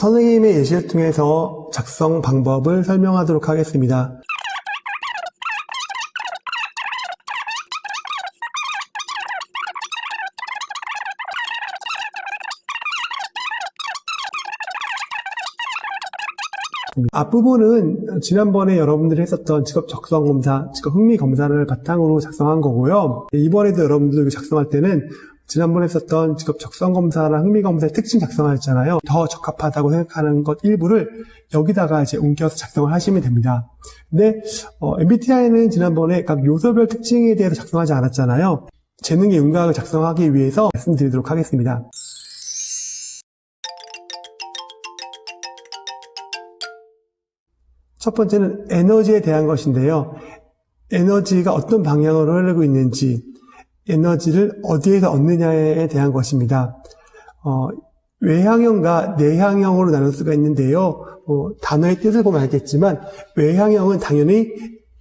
선생님의 예시를 통해서 작성 방법을 설명하도록 하겠습니다. 앞부분은 지난번에 여러분들이 했었던 직업 적성 검사, 직업 흥미 검사를 바탕으로 작성한 거고요. 이번에도 여러분들이 작성할 때는 지난번에 했었던 직업 적성 검사랑 흥미 검사의 특징 작성하였잖아요. 더 적합하다고 생각하는 것 일부를 여기다가 이제 옮겨서 작성을 하시면 됩니다. 근데 MBTI는 지난번에 각 요소별 특징에 대해서 작성하지 않았잖아요. 재능의 윤곽을 작성하기 위해서 말씀드리도록 하겠습니다. 첫 번째는 에너지에 대한 것인데요. 에너지가 어떤 방향으로 흐르고 있는지, 에너지를 어디에서 얻느냐에 대한 것입니다. 외향형과 내향형으로 나눌 수가 있는데요. 단어의 뜻을 보면 알겠지만 외향형은 당연히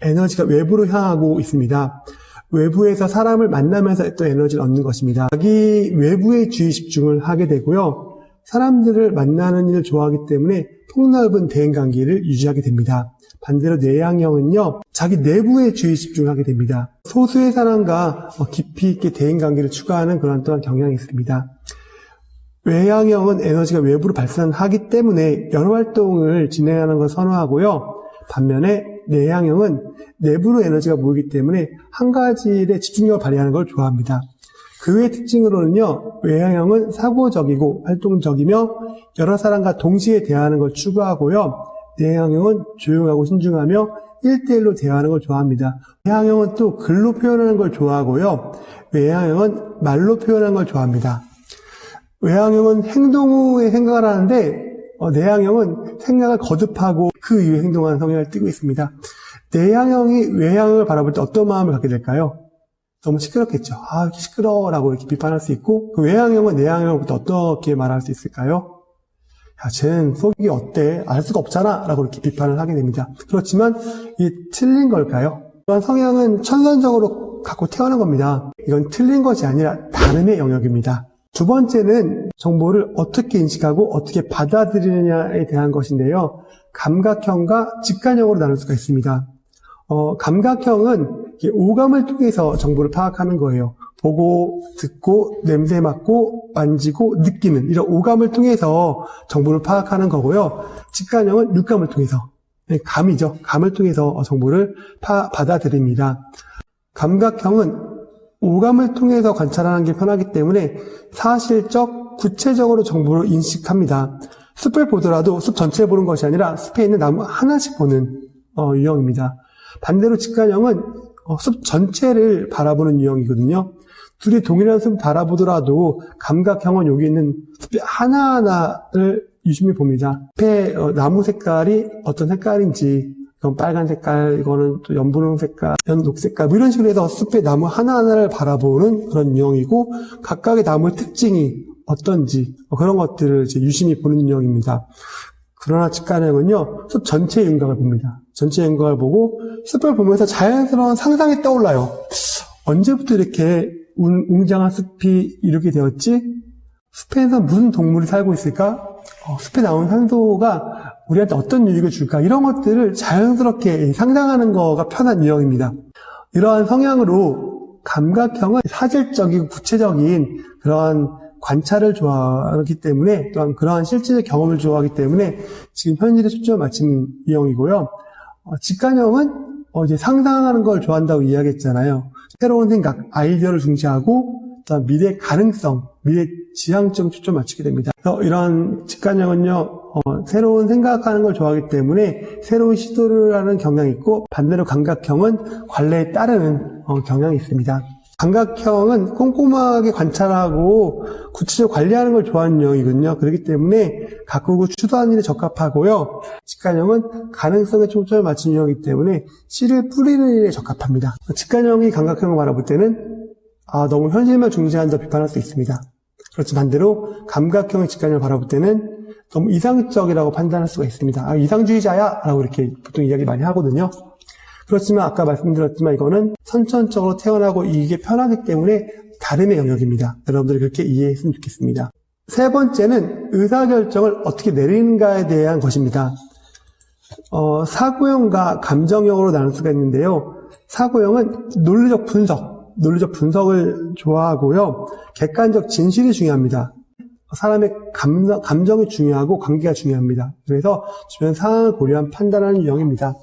에너지가 외부로 향하고 있습니다. 외부에서 사람을 만나면서 또 에너지를 얻는 것입니다. 자기 외부에 주의 집중을 하게 되고요. 사람들을 만나는 일을 좋아하기 때문에 폭넓은 대인관계를 유지하게 됩니다. 반대로 내향형은요, 자기 내부에 주의 집중하게 됩니다. 소수의 사람과 깊이 있게 대인관계를 추구하는 그런 또한 경향이 있습니다. 외향형은 에너지가 외부로 발산하기 때문에 여러 활동을 진행하는 것을 선호하고요. 반면에 내향형은 내부로 에너지가 모이기 때문에 한 가지 일에 집중력을 발휘하는 걸 좋아합니다. 그 외의 특징으로는요, 외향형은 사고적이고 활동적이며 여러 사람과 동시에 대화하는 걸 추구하고요. 내향형은 조용하고 신중하며 1대1로 대화하는 걸 좋아합니다. 내향형은 또 글로 표현하는 걸 좋아하고요. 외향형은 말로 표현하는 걸 좋아합니다. 외향형은 행동 후에 생각을 하는데 내향형은 생각을 거듭하고 그 이후에 행동하는 성향을 띠고 있습니다. 내향형이 외향형을 바라볼 때 어떤 마음을 갖게 될까요? 너무 시끄럽겠죠. 이렇게 시끄러워라고 이렇게 비판할 수 있고, 그 외향형은 내향형부터 어떻게 말할 수 있을까요? 야, 쟤는 속이 어때? 알 수가 없잖아 라고 이렇게 비판을 하게 됩니다. 그렇지만 이게 틀린 걸까요? 또한 성향은 천선적으로 갖고 태어난 겁니다. 이건 틀린 것이 아니라 다름의 영역입니다. 두 번째는 정보를 어떻게 인식하고 어떻게 받아들이느냐에 대한 것인데요. 감각형과 직관형으로 나눌 수가 있습니다. 감각형은 오감을 통해서 정보를 파악하는 거예요. 보고, 듣고, 냄새 맡고, 만지고, 느끼는 이런 오감을 통해서 정보를 파악하는 거고요. 직관형은 육감을 통해서, 감이죠. 감을 통해서 정보를 받아들입니다. 감각형은 오감을 통해서 관찰하는 게 편하기 때문에 사실적, 구체적으로 정보를 인식합니다. 숲을 보더라도 숲 전체를 보는 것이 아니라 숲에 있는 나무 하나씩 보는 유형입니다. 반대로 직관형은 숲 전체를 바라보는 유형이거든요. 둘이 동일한 숲을 바라보더라도 감각형은 여기 있는 숲의 하나하나를 유심히 봅니다. 숲의 나무 색깔이 어떤 색깔인지, 이건 빨간 색깔, 이거는 또 연분홍 색깔, 연녹 색깔, 뭐 이런 식으로 해서 숲의 나무 하나하나를 바라보는 그런 유형이고, 각각의 나무의 특징이 어떤지, 그런 것들을 이제 유심히 보는 유형입니다. 그러나 직관형은요, 숲 전체의 윤곽을 봅니다. 전체의 윤곽을 보고 숲을 보면서 자연스러운 상상이 떠올라요. 언제부터 이렇게 웅장한 숲이 이렇게 되었지? 숲에서 무슨 동물이 살고 있을까? 숲에 나온 산소가 우리한테 어떤 유익을 줄까? 이런 것들을 자연스럽게 상상하는 거가 편한 유형입니다. 이러한 성향으로 감각형은 사실적이고 구체적인 그러한 관찰을 좋아하기 때문에, 또한 그러한 실질의 경험을 좋아하기 때문에 지금 현실에 초점을 맞추는 유형이고요. 직관형은 이제 상상하는 걸 좋아한다고 이야기했잖아요. 새로운 생각, 아이디어를 중시하고 또한 미래 가능성, 미래 지향점 초점 맞추게 됩니다. 그래서 이런 직관형은요, 새로운 생각하는 걸 좋아하기 때문에 새로운 시도를 하는 경향이 있고, 반대로 감각형은 관례에 따르는 경향이 있습니다. 감각형은 꼼꼼하게 관찰하고 구체적으로 관리하는 걸 좋아하는 유형이거든요. 그렇기 때문에 가꾸고 추도하는 일에 적합하고요. 직관형은 가능성에 초점을 맞춘 유형이기 때문에 씨를 뿌리는 일에 적합합니다. 직관형이 감각형을 바라볼 때는 너무 현실만 중시한다 비판할 수 있습니다. 그렇지만 반대로 감각형의 직관형을 바라볼 때는 너무 이상적이라고 판단할 수가 있습니다. 이상주의자야 라고 이렇게 보통 이야기 많이 하거든요. 그렇지만 아까 말씀드렸지만 이거는 선천적으로 태어나고 이게 편하기 때문에 다름의 영역입니다. 여러분들이 그렇게 이해했으면 좋겠습니다. 세 번째는 의사결정을 어떻게 내리는가에 대한 것입니다. 사고형과 감정형으로 나눌 수가 있는데요. 사고형은 논리적 분석을 좋아하고요. 객관적 진실이 중요합니다. 사람의 감정이 중요하고 관계가 중요합니다. 그래서 주변 상황을 고려한 판단하는 유형입니다.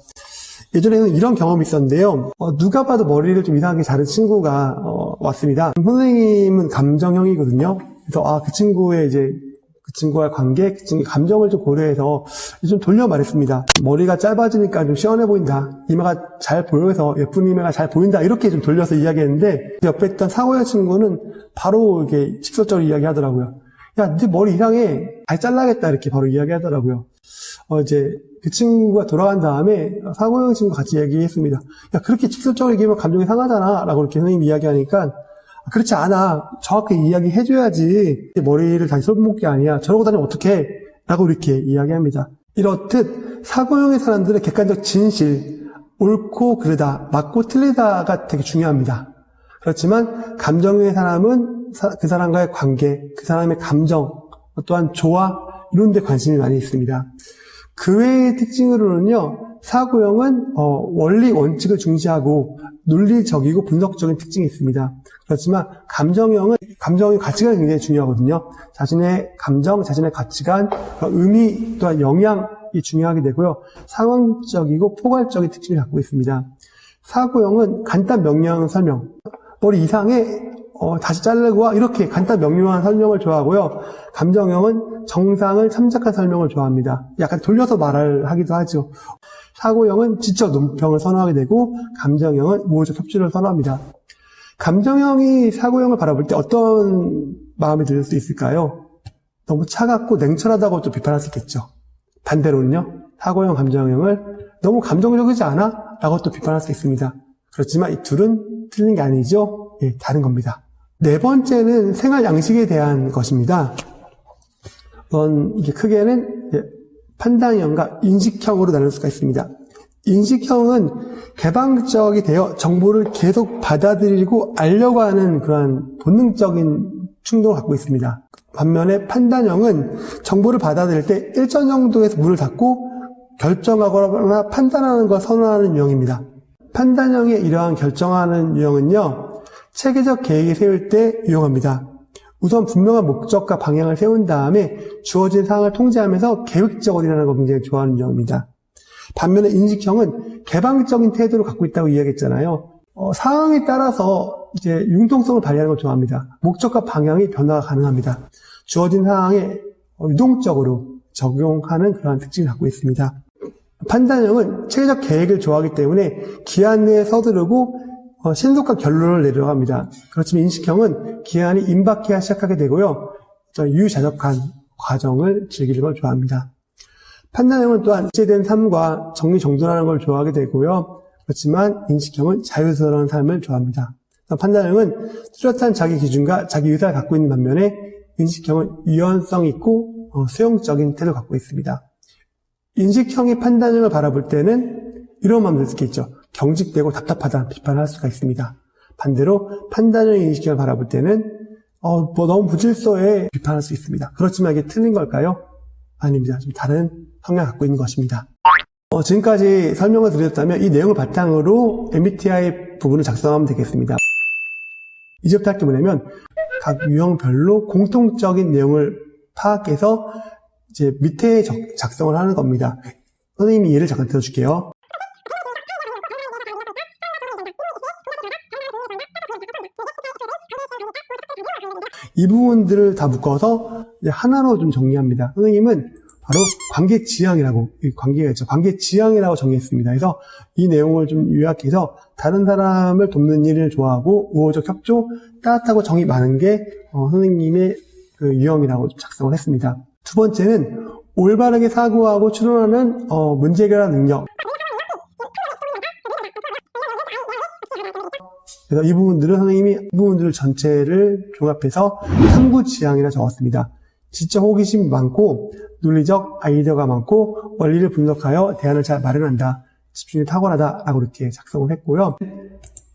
예전에는 이런 경험이 있었는데요. 누가 봐도 머리를 좀 이상하게 자른 친구가 왔습니다. 선생님은 감정형이거든요. 그래서 그 친구의 그 친구와의 관계, 그 친구의 감정을 좀 고려해서 좀 돌려 말했습니다. 머리가 짧아지니까 좀 시원해 보인다. 이마가 잘 보여서 예쁜 이마가 잘 보인다. 이렇게 좀 돌려서 이야기했는데 옆에 있던 사고형 친구는 바로 이렇게 직설적으로 이야기하더라고요. 야, 네 머리 이상해. 잘 잘라야겠다. 이렇게 바로 이야기하더라고요. 그 친구가 돌아간 다음에 사고형 친구가 같이 얘기했습니다. 야, 그렇게 직설적으로 얘기하면 감정이 상하잖아. 라고 이렇게 선생님이 이야기하니까 그렇지 않아. 정확하게 이야기해줘야지. 머리를 다시 써먹기 아니야. 저러고 다니면 어떡해? 라고 이렇게 이야기합니다. 이렇듯 사고형의 사람들의 객관적 진실, 옳고 그르다, 맞고 틀리다가 되게 중요합니다. 그렇지만 감정형의 사람은 그 사람과의 관계, 그 사람의 감정, 또한 조화, 이런 데 관심이 많이 있습니다. 그 외의 특징으로는요, 사고형은 원리, 원칙을 중시하고 논리적이고 분석적인 특징이 있습니다. 그렇지만 감정형의 가치관이 굉장히 중요하거든요. 자신의 감정, 자신의 가치관, 의미 또한 영향이 중요하게 되고요. 상황적이고 포괄적인 특징을 갖고 있습니다. 사고형은 간단 명료한 설명, 머리 이상해, 다시 자르고 와, 이렇게 간단 명료한 설명을 좋아하고요. 감정형은 정상을 참작한 설명을 좋아합니다. 약간 돌려서 말을 하기도 하죠. 사고형은 지적 논평을 선호하게 되고 감정형은 우호적 협조를 선호합니다. 감정형이 사고형을 바라볼 때 어떤 마음이 들 수 있을까요? 너무 차갑고 냉철하다고 또 비판할 수 있겠죠. 반대로는요, 사고형, 감정형을 너무 감정적이지 않아? 라고 또 비판할 수 있습니다. 그렇지만 이 둘은 틀린 게 아니죠. 예, 다른 겁니다. 네 번째는 생활 양식에 대한 것입니다. 이게 크게는 판단형과 인식형으로 나눌 수가 있습니다. 인식형은 개방적이 되어 정보를 계속 받아들이고 알려고 하는 그러한 본능적인 충동을 갖고 있습니다. 반면에 판단형은 정보를 받아들일 때 일정 정도에서 문을 닫고 결정하거나 판단하는 걸 선호하는 유형입니다. 판단형의 이러한 결정하는 유형은요, 체계적 계획을 세울 때 유용합니다. 우선 분명한 목적과 방향을 세운 다음에 주어진 사항을 통제하면서 계획적으로 일하는 걸 굉장히 좋아하는 유형입니다. 반면에 인식형은 개방적인 태도를 갖고 있다고 이야기했잖아요. 상황에 따라서 융통성을 발휘하는 걸 좋아합니다. 목적과 방향이 변화가 가능합니다. 주어진 상황에 유동적으로 적용하는 그러한 특징을 갖고 있습니다. 판단형은 체계적 계획을 좋아하기 때문에 기한 내에 서두르고 신속한 결론을 내려고 합니다. 그렇지만 인식형은 기한이 임박해야 시작하게 되고요. 유유자적한 과정을 즐기는 걸 좋아합니다. 판단형은 또한 일체된 삶과 정리정돈하는 걸 좋아하게 되고요. 그렇지만 인식형은 자유스러운 삶을 좋아합니다. 판단형은 뚜렷한 자기 기준과 자기 의사를 갖고 있는 반면에 인식형은 유연성 있고 수용적인 태도를 갖고 있습니다. 인식형이 판단형을 바라볼 때는 이런 마음 들 수 있겠죠. 경직되고 답답하다 비판을 할 수가 있습니다. 반대로 판단형의 인식형을 바라볼 때는 너무 부질서해 비판할 수 있습니다. 그렇지만 이게 틀린 걸까요? 아닙니다. 좀 다른 성향을 갖고 있는 것입니다. 지금까지 설명을 드렸다면 이 내용을 바탕으로 MBTI 부분을 작성하면 되겠습니다. 이제부터 할 게 뭐냐면 각 유형별로 공통적인 내용을 파악해서 밑에 작성을 하는 겁니다. 선생님이 예를 잠깐 들어줄게요. 이 부분들을 다 묶어서 하나로 좀 정리합니다. 선생님은 바로 관계지향이라고, 관계가 있죠. 관계지향이라고 정의했습니다. 그래서 이 내용을 좀 요약해서 다른 사람을 돕는 일을 좋아하고 우호적 협조, 따뜻하고 정이 많은 게 선생님의 그 유형이라고 작성을 했습니다. 두 번째는 올바르게 사고하고 추론하는 문제 해결 능력. 그래서 이 부분들은 선생님이 이 부분들 전체를 종합해서 탐구지향이라 적었습니다. 지적 호기심이 많고 논리적 아이디어가 많고 원리를 분석하여 대안을 잘 마련한다. 집중이 탁월하다 라고 이렇게 작성을 했고요.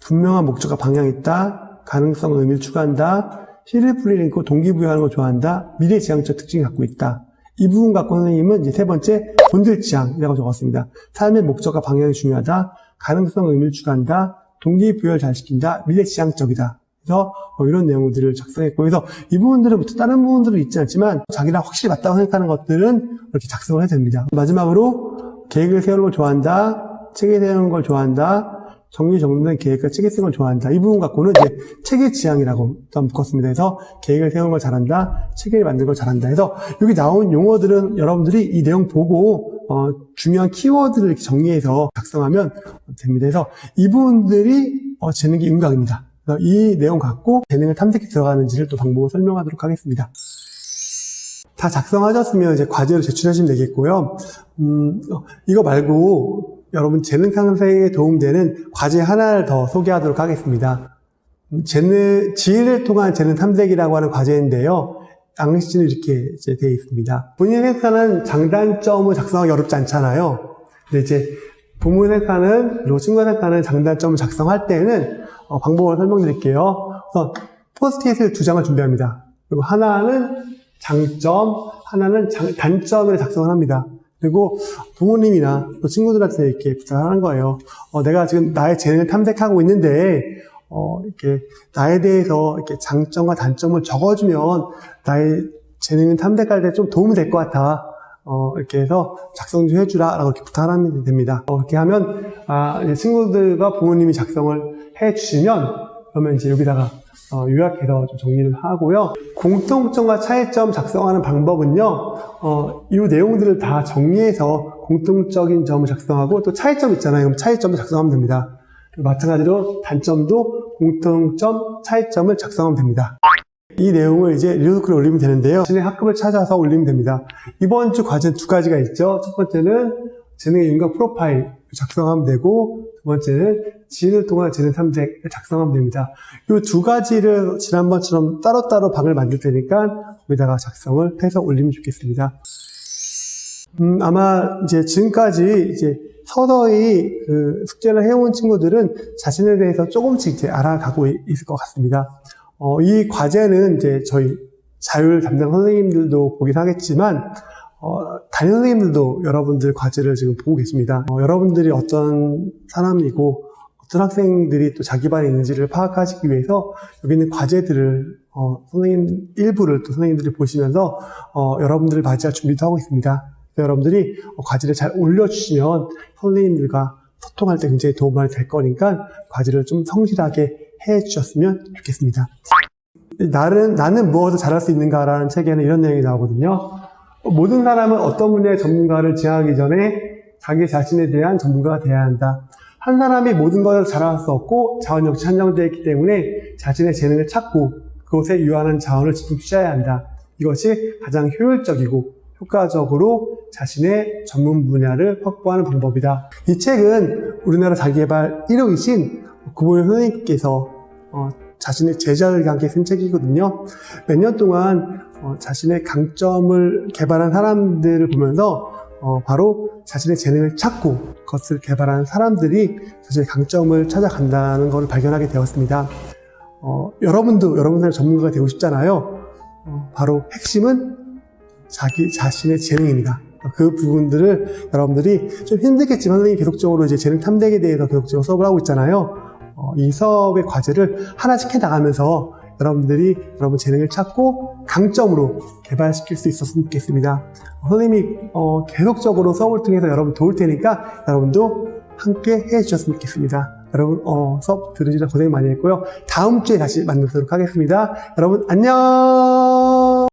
분명한 목적과 방향이 있다. 가능성 의미를 추구한다. 시를 풀리고 동기부여하는 걸 좋아한다. 미래지향적 특징을 갖고 있다. 이 부분 갖고 선생님은 이제 세 번째 본질지향이라고 적었습니다. 삶의 목적과 방향이 중요하다. 가능성 의미를 추구한다. 동기부여를 잘 시킨다. 미래지향적이다. 그래서 이런 내용들을 작성했고, 그래서 이 부분들은 다른 부분들은 있지 않지만 자기랑 확실히 맞다고 생각하는 것들은 이렇게 작성을 해야 됩니다. 마지막으로 계획을 세우는 걸 좋아한다. 책을 세우는 걸 좋아한다. 정리정돈된 계획과 책을 쓰는 걸 좋아한다. 이 부분 갖고는 이제 책의 지향이라고 묶었습니다. 그래서 계획을 세우는 걸 잘한다. 책을 만드는 걸 잘한다. 해서 여기 나온 용어들은 여러분들이 이 내용 보고 중요한 키워드를 이렇게 정리해서 작성하면 됩니다. 그래서 이 부분들이 재능기 윤곽입니다. 그래서 이 내용 갖고 재능을 탐색해 들어가는지를 또 방법을 설명하도록 하겠습니다. 다 작성하셨으면 이제 과제로 제출하시면 되겠고요. 이거 말고 여러분 재능 탐색에 도움되는 과제 하나를 더 소개하도록 하겠습니다. 지혜를 통한 재능 탐색이라고 하는 과제인데요. 양식지는 이렇게 이제 되어 있습니다. 본인이 생각하는 장단점을 작성하기 어렵지 않잖아요. 근데 이제 부모님 생각하는 그리고 친구가 생각하는 장단점을 작성할 때는 방법을 설명드릴게요. 그래서 포스트잇을 2장을 준비합니다. 그리고 하나는 장점, 하나는 단점을 작성을 합니다. 그리고 부모님이나 또 친구들한테 이렇게 부탁하는 거예요. 내가 지금 나의 재능을 탐색하고 있는데, 이렇게 나에 대해서 이렇게 장점과 단점을 적어주면 나의 재능을 탐색할 때 좀 도움이 될 것 같아. 이렇게 해서 작성 좀 해주라. 라고 이렇게 부탁하면 됩니다. 그렇게 하면, 이제 친구들과 부모님이 작성을 해주시면, 그러면 이제 여기다가 요약해서 좀 정리를 하고요. 공통점과 차이점 작성하는 방법은요, 이 내용들을 다 정리해서 공통적인 점을 작성하고 또 차이점 있잖아요. 그럼 차이점을 작성하면 됩니다. 마찬가지로 단점도 공통점, 차이점을 작성하면 됩니다. 이 내용을 이제 리더글에 올리면 되는데요. 자신의 학급을 찾아서 올리면 됩니다. 이번 주 과제는 2가지가 있죠. 첫 번째는 재능의 윤곽 프로파일 작성하면 되고, 두 번째는 지인을 통한 재능 탐색을 작성하면 됩니다. 이 2가지를 지난번처럼 따로따로 방을 만들 테니까 거기다가 작성을 해서 올리면 좋겠습니다. 아마 이제 지금까지 이제 서서히 그 숙제를 해온 친구들은 자신에 대해서 조금씩 이제 알아가고 있을 것 같습니다. 이 과제는 이제 저희 자율 담당 선생님들도 보긴 하겠지만, 담임 선생님들도 여러분들 과제를 지금 보고 계십니다. 여러분들이 어떤 사람이고 어떤 학생들이 또 자기 반에 있는지를 파악하시기 위해서 여기 있는 과제들을 선생님 일부를 또 선생님들이 보시면서 여러분들을 맞이할 준비도 하고 있습니다. 여러분들이 과제를 잘 올려주시면 선생님들과 소통할 때 굉장히 도움이 많이 될 거니까 과제를 좀 성실하게 해주셨으면 좋겠습니다. 나는 무엇을 잘할 수 있는가라는 책에는 이런 내용이 나오거든요. 모든 사람은 어떤 분야의 전문가를 지향하기 전에 자기 자신에 대한 전문가가 되어야 한다. 한 사람이 모든 것을 잘할 수 없고 자원 역시 한정되어 있기 때문에 자신의 재능을 찾고 그것에 유한한 자원을 집중 투자해야 한다. 이것이 가장 효율적이고 효과적으로 자신의 전문 분야를 확보하는 방법이다. 이 책은 우리나라 자기개발 1호이신 구보영 선생님께서 자신의 제자들과 함께 쓴 책이거든요. 몇 년 동안 자신의 강점을 개발한 사람들을 보면서 바로 자신의 재능을 찾고 그것을 개발한 사람들이 자신의 강점을 찾아간다는 것을 발견하게 되었습니다. 여러분도 여러분들의 전문가가 되고 싶잖아요. 바로 핵심은 자기 자신의 재능입니다. 그 부분들을 여러분들이 좀 힘들겠지만 선생님이 계속적으로 이제 재능 탐색에 대해서 계속적으로 수업을 하고 있잖아요. 이 수업의 과제를 하나씩 해나가면서 여러분들이 여러분 재능을 찾고 강점으로 개발시킬 수 있었으면 좋겠습니다. 선생님이 계속적으로 수업을 통해서 여러분 도울 테니까 여러분도 함께 해주셨으면 좋겠습니다. 여러분 수업 들으시느라 고생 많이 했고요. 다음 주에 다시 만나도록 하겠습니다. 여러분 안녕.